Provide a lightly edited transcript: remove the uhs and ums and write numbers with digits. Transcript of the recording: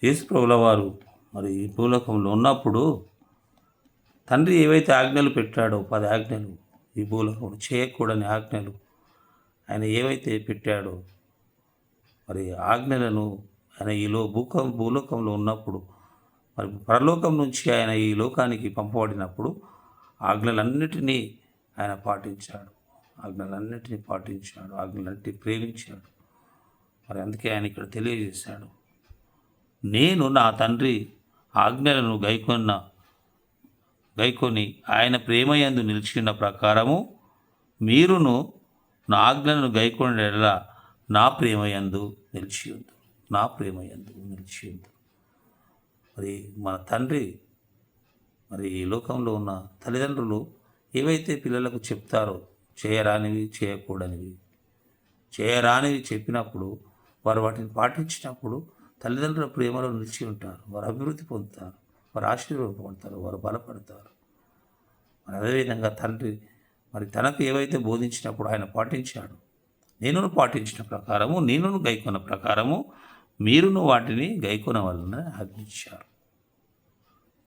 యేసు ప్రభుల వారు మరి ఈ భూలోకంలో ఉన్నప్పుడు తండ్రి ఏవైతే ఆజ్ఞలు పెట్టాడో 10 ఆజ్ఞలు, ఈ భూలోకంలో చేయకూడని ఆజ్ఞలు ఆయన ఏవైతే పెట్టాడో మరి ఆజ్ఞలను ఆయన భూలోకంలో ఉన్నప్పుడు మరి పరలోకం నుంచి ఆయన ఈ లోకానికి పంపబడినప్పుడు ఆజ్ఞలన్నిటినీ ఆయన పాటించాడు. ఆజ్ఞలన్నిటినీ ప్రేమించాడు. మరి అందుకే ఆయన ఇక్కడ తెలియజేశాడు, నేను నా తండ్రి ఆజ్ఞలను గైకొని ఆయన ప్రేమయందు నిలిచిన ప్రకారము మీరును నా ఆజ్ఞలను గైకొనేలా నా ప్రేమయందు నిలిచి ఉంది. మరి మన తండ్రి మరి ఈ లోకంలో ఉన్న తల్లిదండ్రులు ఏవైతే పిల్లలకు చెప్తారో చేయరానివి చెప్పినప్పుడు వారు వాటిని పాటించినప్పుడు తల్లిదండ్రుల ప్రేమలో నిలిచి ఉంటారు. వారు అభివృద్ధి పొందుతారు, వారు ఆశీర్వాదం పొందుతారు, వారు బలపడతారు. మరి అదేవిధంగా తండ్రి మరి తనకు ఏవైతే బోధించినప్పుడు ఆయన పాటించాడు. నేనును పాటించిన ప్రకారము, నేనును గైకొన్న ప్రకారము మీరును వాటిని గైకొనవలన ఆజ్ఞించారు.